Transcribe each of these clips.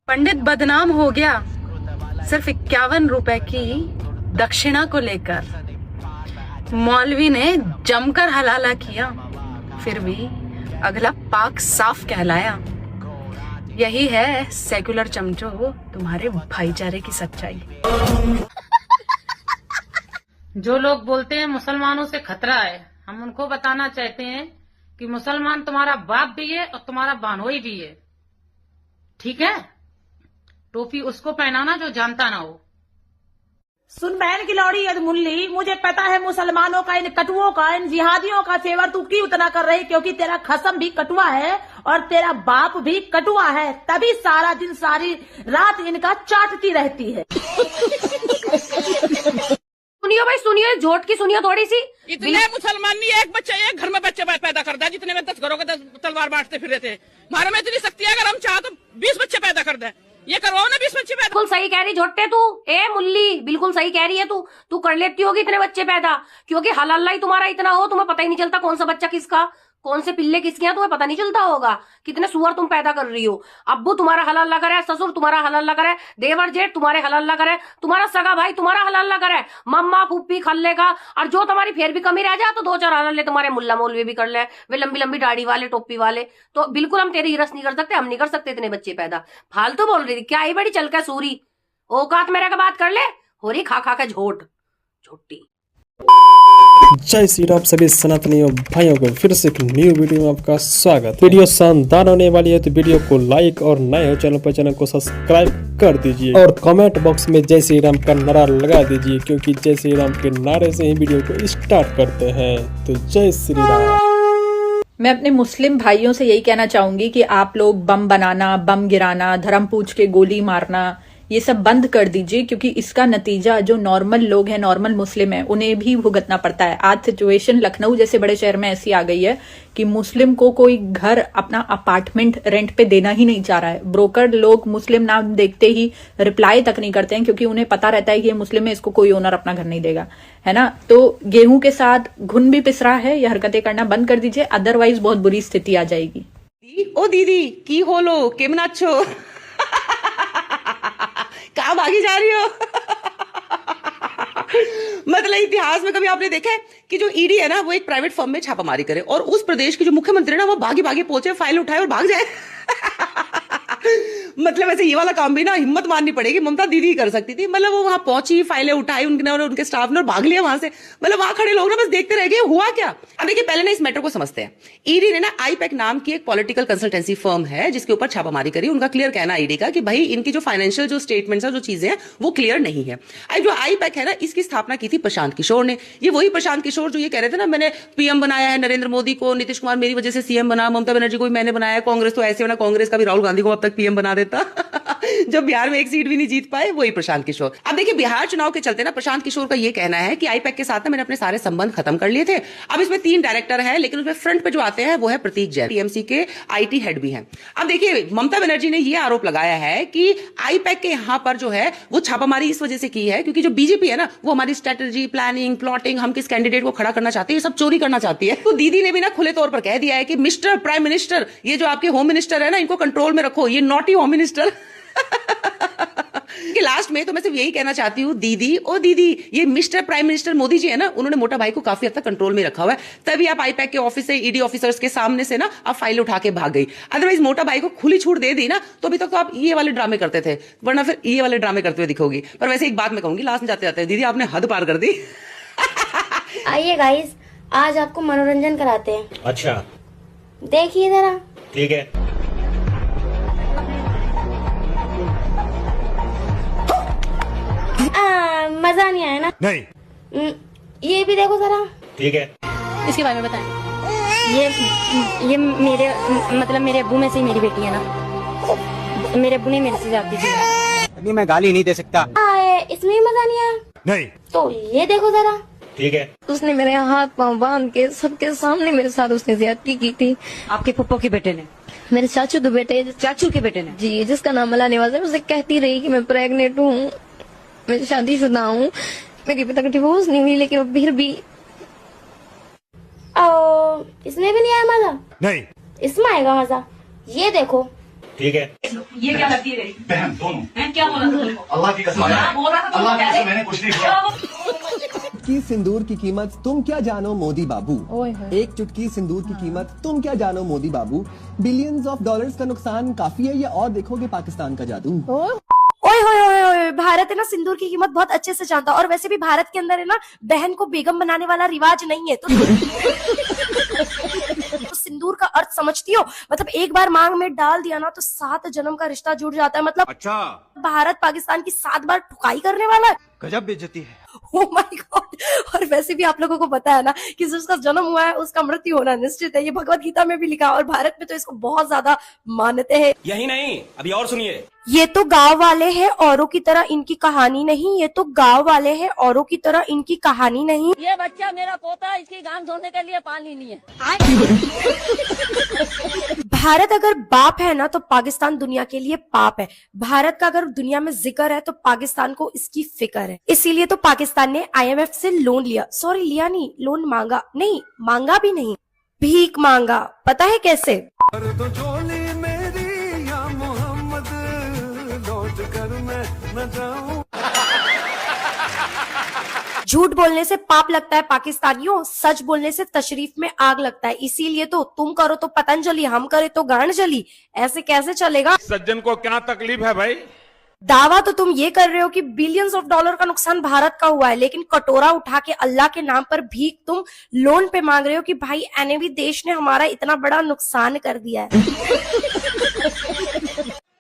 पंडित बदनाम हो गया सिर्फ 51 रुपए की दक्षिणा को लेकर। मौलवी ने जमकर हलाला किया, फिर भी अगला पाक साफ कहलाया। यही है सेकुलर चमचो तुम्हारे भाईचारे की सच्चाई। जो लोग बोलते हैं मुसलमानों से खतरा है, हम उनको बताना चाहते हैं कि मुसलमान तुम्हारा बाप भी है और तुम्हारा बानोई भी है। ठीक है, टोपी उसको पहनाना जो जानता ना हो। सुन बहन की लौड़ी मुल्ली, मुझे पता है मुसलमानों का, इन कटुओं का, इन जिहादियों का फेवर तू क्यों उतना कर रही, क्योंकि तेरा खसम भी कटुआ है और तेरा बाप भी कटुआ है, तभी सारा दिन सारी रात इनका चाटती रहती है। सुनियो भाई सुनियो, झोट की सुनियो थोड़ी सी। इतने मुसलमान नहीं, एक बच्चा एक घर में बच्चे पैदा करता है, जितने में 10 घरों के 10 तलवार बांटते फिर रहे थे। हमारे में इतनी शक्ति है, अगर हम चाह तो 20 बच्चे पैदा कर दें। ये करवाओ ना 20 बच्चे पैदा। बिल्कुल सही कह रही झोटे तू, ए मुल्ली, बिल्कुल सही कह रही है तू कर लेती होगी इतने बच्चे पैदा, क्योंकि हलाला ही तुम्हारा इतना हो, तुम्हें पता ही नहीं चलता कौन सा बच्चा किसका, कौन से पिल्ले किसके हैं, तुम्हें पता नहीं चलता होगा कितने सुअर तुम पैदा कर रही हो। अब्बू तुम्हारा हलाल लगा रहा है, ससुर तुम्हारा हलाल लगा रहा है, देवर जेठ तुम्हारे हलाल लगा रहा है, तुम्हारा सगा भाई तुम्हारा हलाल लगा रहा है, मम्मा फूफी खल्ले का, और जो तुम्हारी फिर भी कमी रह जाए तो 2-4 हलाल तुम्हारे मुल्ला मौलवी भी कर ले, वे लंबी लंबी दाढ़ी वाले टोपी वाले। तो बिल्कुल हम तेरी हिरस नहीं कर सकते, हम नहीं कर सकते इतने बच्चे पैदा। फालतू बोल रही थी क्या ही बड़ी चल के सूरी, औकात मेरे का बात कर ले, हो रही खा खा के झोट झोटी। जय श्री राम सभी सनातनी भाइयों को फिर से एक न्यू वीडियो में आपका स्वागत। वीडियो शानदार होने वाली है तो वीडियो को लाइक और नए हो चैनल को सब्सक्राइब कर दीजिए और कमेंट बॉक्स में जय श्री राम का नारा लगा दीजिए, क्योंकि जय श्री राम के नारे से ही वीडियो को स्टार्ट करते हैं। तो जय श्री राम। मैं अपने मुस्लिम भाइयों से यही कहना चाहूंगी कि आप लोग बम बनाना, बम गिराना, धर्म पूछ के गोली मारना, ये सब बंद कर दीजिए, क्योंकि इसका नतीजा जो नॉर्मल लोग हैं, नॉर्मल मुस्लिम हैं, उन्हें भी भुगतना पड़ता है। आज सिचुएशन लखनऊ जैसे बड़े शहर में ऐसी आ गई है कि मुस्लिम को कोई घर, अपना अपार्टमेंट रेंट पे देना ही नहीं चाह रहा है। ब्रोकर लोग मुस्लिम नाम देखते ही रिप्लाई तक नहीं करते हैं, क्योंकि उन्हें पता रहता है कि ये मुस्लिम है, इसको कोई ओनर अपना घर नहीं देगा, है ना। तो गेहूं के साथ घुन भी पिस रहा है, ये हरकतें करना बंद कर दीजिए, अदरवाइज बहुत बुरी स्थिति आ जाएगी। ओ दीदी की होलो केमन आछो कहाँ भागी जा रही हो? मतलब इतिहास में कभी आपने देखा है कि जो ईडी है ना, वो एक प्राइवेट फर्म में छापामारी करे और उस प्रदेश के जो मुख्यमंत्री है ना, वो भागी भागी पहुंचे, फाइल उठाए और भाग जाए। मतलब ऐसे ये वाला काम भी ना हिम्मत माननी पड़ेगी, ममता दीदी ही कर सकती थी। मतलब वो वहां पहुंची, फाइलें उठाई उनके स्टाफ ने और भाग लिया वहां से। मतलब वहां खड़े लोग ना बस देखते रह गए, हुआ क्या। अब देखिए पहले ना इस मैटर को समझते हैं। ईडी ने ना आईपैक नाम की एक पॉलिटिकल कंसल्टेंसी फर्म है जिसके ऊपर छापामारी करी। उनका क्लियर कहना ईडी का कि भाई इनकी जो फाइनेंशियल जो स्टेटमेंट्स है, जो चीजें हैं वो क्लियर नहीं है। जो आईपैक है ना, इसकी स्थापना की थी प्रशांत किशोर ने। ये वही प्रशांत किशोर जो ये कह रहे थे ना, मैंने पीएम बनाया है नरेंद्र मोदी को, नीतीश कुमार मेरी वजह से सीएम बना, ममता बनर्जी को भी मैंने बनाया, कांग्रेस तो ऐसे बना, कांग्रेस का भी राहुल गांधी को अब तक पीएम बना देता। जब बिहार में एक सीट भी नहीं जीत पाए, वही प्रशांत किशोर। अब देखिए बिहार चुनाव के चलते ना प्रशांत किशोर का ये कहना है कि आईपैक के साथ ना मैंने अपने सारे संबंध खत्म कर लिए थे। अब इसमें 3 डायरेक्टर हैं, लेकिन उसमें फ्रंट पे जो आते हैं वो है प्रतीक जैन, टीएमसी के आईटी हेड भी हैं। अब देखिए ममता बनर्जी ने ये आरोप लगाया है कि आईपैक के यहां पर जो है वो छापामारी इस वजह से की है क्योंकि जो बीजेपी है ना, वो हमारी स्ट्रेटेजी, प्लानिंग, प्लॉटिंग, हम किस कैंडिडेट को खड़ा करना चाहते हैं, ये सब चोरी करना चाहती है। तो दीदी ने भी ना खुले तौर पर कह दिया है कि मिस्टर प्राइम मिनिस्टर, ये जो आपके होम मिनिस्टर है ना, इनको कंट्रोल में रखो, ये नॉटी होम मिनिस्टर। कि लास्ट में तो मैं सिर्फ यही कहना चाहती हूँ, दीदी ओ दीदी, ये mister prime minister Modi ji है ना, उन्होंने मोटा भाई को काफी हद तक कंट्रोल में रखा हुआ है। तभी आप आईपैक के ऑफिस से, ईडी ऑफिसर्स के सामने से ना आप फाइल उठा के भाग गई। अदरवाइज मोटा भाई को खुली छूट दे दी ना, तो अभी तक तो आप ये वाले ड्रामे करते थे, वरना फिर ये वाले ड्रामे करते हुए दिखोगी। पर वैसे एक बात मैं कहूंगी लास्ट में जाते जाते, दीदी आपने हद पार कर दी। आइए गाइस, आज आपको मनोरंजन कराते हैं। अच्छा देखिए जरा। ठीक है। मजा नहीं आया ना? नहीं। ये भी देखो जरा। ठीक है। इसके बारे में बताएं। ये मेरे मतलब मेरे अब्बू में से ही मेरी बेटी है ना, मेरे अब्बू ने मेरे से शादी की। अभी मैं गाली नहीं दे सकता। इसमें भी मजा नहीं आया? नहीं। तो ये देखो जरा। ठीक है। उसने मेरे हाथ पांव बांध के सबके सामने मेरे साथ उसने ज्यादती की थी। आपके पप्पो के बेटे ने? मेरे चाचू के बेटे। चाचू के बेटे ने? जी, जिसका नाम मला निवाज है। उसे कहती रही कि मैं प्रेग्नेंट हूँ, मैं शादीशुदा हूँ, मेरी पिता का डिवोर्स नहीं हुई, लेकिन फिर भी इसमें भी नहीं आया मजा? नहीं। इसमें आएगा मजा। ये देखो। ठीक है। ये क्या लगती है बहन दोनों हैं? क्या बोला तुमने? अल्लाह की कसम बोल रहा था अल्लाह की पहले। कसम मैंने कुछ नहीं बोला। की सिंदूर की कीमत तुम क्या जानो मोदी बाबू। एक चुटकी सिंदूर की कीमत तुम क्या जानो मोदी बाबू। बिलियंस ऑफ डॉलर्स का नुकसान काफी है, या और देखोगे पाकिस्तान का जादू। ओए होए होए होए, भारत है ना सिंदूर की कीमत बहुत अच्छे से जानता, और वैसे भी भारत के अंदर है ना बहन को बेगम बनाने वाला रिवाज नहीं है, तो सिंदूर का अर्थ समझती हो? मतलब एक बार मांग में डाल दिया ना तो 7 जन्म का रिश्ता जुड़ जाता है। मतलब अच्छा, भारत पाकिस्तान की 7 बार ठुकाई करने वाला है। गजब बेइज्जती है। Oh my God. और वैसे भी आप लोगों को पता है ना कि जिसका जन्म हुआ है उसका मृत्यु होना निश्चित है। ये भगवत गीता में भी लिखा है, और भारत में तो इसको बहुत ज्यादा मानते हैं। यही नहीं, अभी और सुनिए। ये तो गांव वाले हैं, औरों की तरह इनकी कहानी नहीं। ये तो गांव वाले हैं, औरों की तरह इनकी कहानी नहीं। ये बच्चा मेरा पोता है, इसकी गांग धोने के लिए पानी नहीं है। भारत अगर बाप है ना तो पाकिस्तान दुनिया के लिए पाप है। भारत का अगर दुनिया में जिक्र है तो पाकिस्तान को इसकी फिक्र है। इसीलिए तो पाकिस्तान ने IMF से लोन लिया। सॉरी, लिया नहीं, लोन मांगा। नहीं, मांगा भी नहीं, भीख मांगा। पता है कैसे? झूठ बोलने से पाप लगता है पाकिस्तानियों, सच बोलने से तशरीफ में आग लगता है। इसीलिए तो तुम करो तो पतंजलि, हम करे तो गांडजलि। ऐसे कैसे चलेगा? सज्जन को क्या तकलीफ है भाई? दावा तो तुम ये कर रहे हो कि बिलियंस ऑफ डॉलर का नुकसान भारत का हुआ है, लेकिन कटोरा उठा के अल्लाह के नाम पर भीख तुम लोन पे मांग रहे हो कि भाई एनएवी देश ने हमारा इतना बड़ा नुकसान कर दिया है।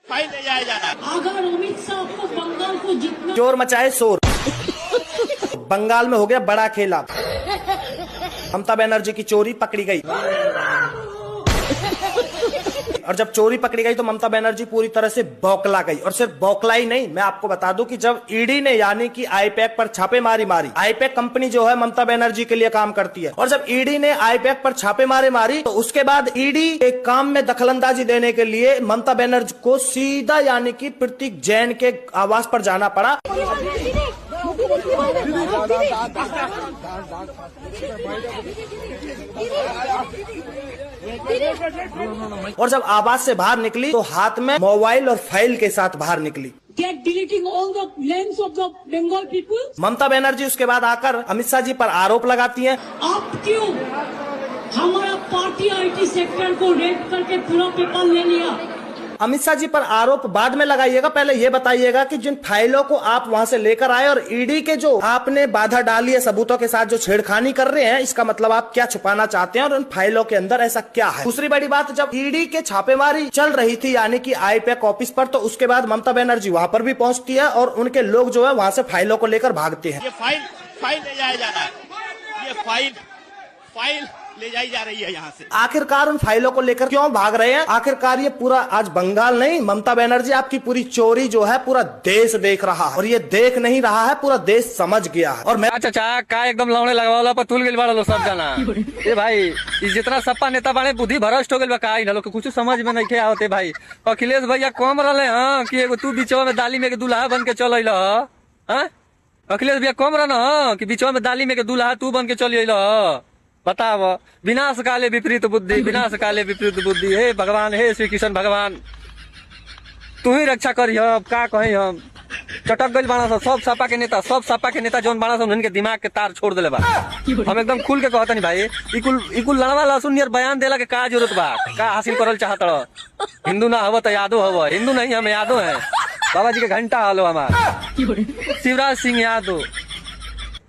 फाइल ले जाया जा रहा है। अगर अमित शाह को बंगाल को जितना चोर मचाए शोर। बंगाल में हो गया बड़ा खेला। ममता बनर्जी की चोरी पकड़ी गई, और जब चोरी पकड़ी गई तो ममता बनर्जी पूरी तरह से बौखला गई। और सिर्फ बौखला ही नहीं, मैं आपको बता दूं कि जब ईडी ने यानी कि आईपैक पर छापेमारी मारी, आईपैक कंपनी जो है ममता बनर्जी के लिए काम करती है, और जब ईडी ने आईपैक पर छापेमारी मारी तो उसके बाद ईडी एक काम में दखलंदाजी देने के लिए ममता बनर्जी को सीधा यानी कि प्रतीक जैन के आवास पर जाना पड़ा। और जब आवाज से बाहर निकली तो हाथ में मोबाइल और फाइल के साथ बाहर निकली। Deleting all the names of the Bengal people. Mamata Banerjee उसके बाद आकर अमित शाह जी पर आरोप लगाती हैं। आप क्यों हमारा पार्टी IT सेक्टर को रेड करके पूरा पेपर ले लिया? अमित शाह जी पर आरोप बाद में लगाइएगा, पहले ये बताइएगा कि जिन फाइलों को आप वहां से लेकर आए और ईडी के जो आपने बाधा डाली है सबूतों के साथ जो छेड़खानी कर रहे हैं, इसका मतलब आप क्या छुपाना चाहते हैं और उन फाइलों के अंदर ऐसा क्या है? दूसरी बड़ी बात, जब ईडी के छापेमारी चल रही थी यानी कि आईपैक ऑफिस पर, तो उसके बाद ममता बनर्जी वहां पर भी पहुंचती है और उनके लोग जो है वहां से फाइलों को लेकर भागते हैं। ये फाइल ले जाया जा रहा है। ये फाइल ले जाई जा रही है यहाँ से। आखिरकार उन फाइलों को लेकर क्यों भाग रहे हैं? आखिरकार ये पूरा आज बंगाल नहीं, ममता बनर्जी आपकी पूरी चोरी जो है पूरा देश देख रहा है, और ये देख नहीं रहा है, पूरा देश समझ गया है। और मैं चाचा का एकदम लौड़े लगवाला पर तुल गेल बाड़ा सब जाना। ए भाई, जितना सपा नेता बाड़े बुद्धि भ्रष्ट हो गेल बा, का इन लोग कुछ समझ में नहीं आवते भाई। अखिलेश भैया कम रहले हां कि एगो तू बीचवा में दाली में के दूल्हा बन के चल अइल हां? अखिलेश भैया कम रहना हां कि बीचवा में दाली में के दूल्हा तू बन के चल अइल? बताव, विनाश काले विपरीत बुद्धि, विनाश काले विपरीत बुद्धि। हे भगवान, हे श्री कृष्ण भगवान, तू ही रक्षा करी। हम का कही, हम चटक गई बाड़ा सब सपा के नेता, सब सपा के नेता जौन बाड़ा उनके दिमाग के तार छोड़ दिले बा। हम एकदम खुल के कहता नहीं भाई, इकुल लड़वा लहसुन नियर बयान देला के का जरूरत बा? का हासिल करल चाहत? हिंदू ना हव तो यादव हव, हिंदू नहीं हम यादव है। बाबा जी के घंटा हलो हमार शिवराज सिंह यादव।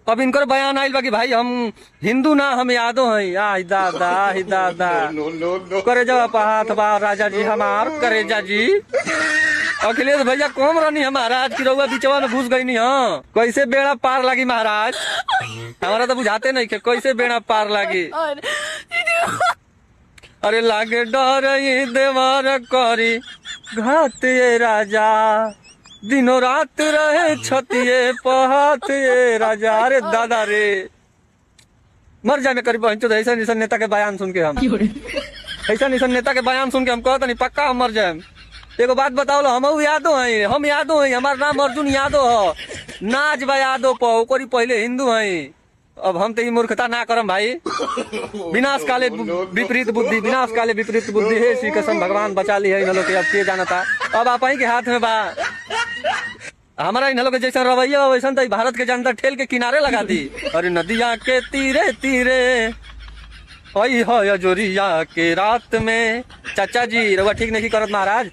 अब इनकर बयान आयल बा कि भाई हम हिंदू ना हम यादव हैं। आही दादा, आही दादा, करे जब हाथ बा राजा जी हमार, करेजा जी। अखिलेश भैया कौन रहनी है महाराज की रउआ बीचवा में घुस गई नहीं? हाँ, कैसे बेड़ा पार लगी महाराज? हमारा तो बुझाते नहीं कि कैसे बेड़ा पार लगी। अरे लागे डर ये देवर करी घाते राजा, दिनों रात रहे छतिए पहाते राजा। अरे दादा रे, मर जाए मैं करीब ऐसा नेता के बयान सुन के, हम ऐसा नेता के बयान सुन के हम कहता नहीं पक्का हम मर जाए। एगो बात बताओ, हम यादव हैं, हम यादव हैं, हमार नाम अर्जुन यादव है। नाच बा यादव पो, ओकरी पहले हिंदू हैं। अब हम तो ये मूर्खता ना करम भाई। विनाश काले विपरीत बुद्धि, विनाश काले विपरीत बुद्धि। हे श्री कसम भगवान बचा ली है इन लोग के, अब के जाना था। अब आप ही के हाथ में बा। हमारा इन लोग के जैसा रवैया वैसा तो भारत के जनता ठेल के किनारे लगा दी। अरे नदिया के तीरे तीरे जोरिया के रात में। चाचा जी रवा ठीक नहीं करत महाराज।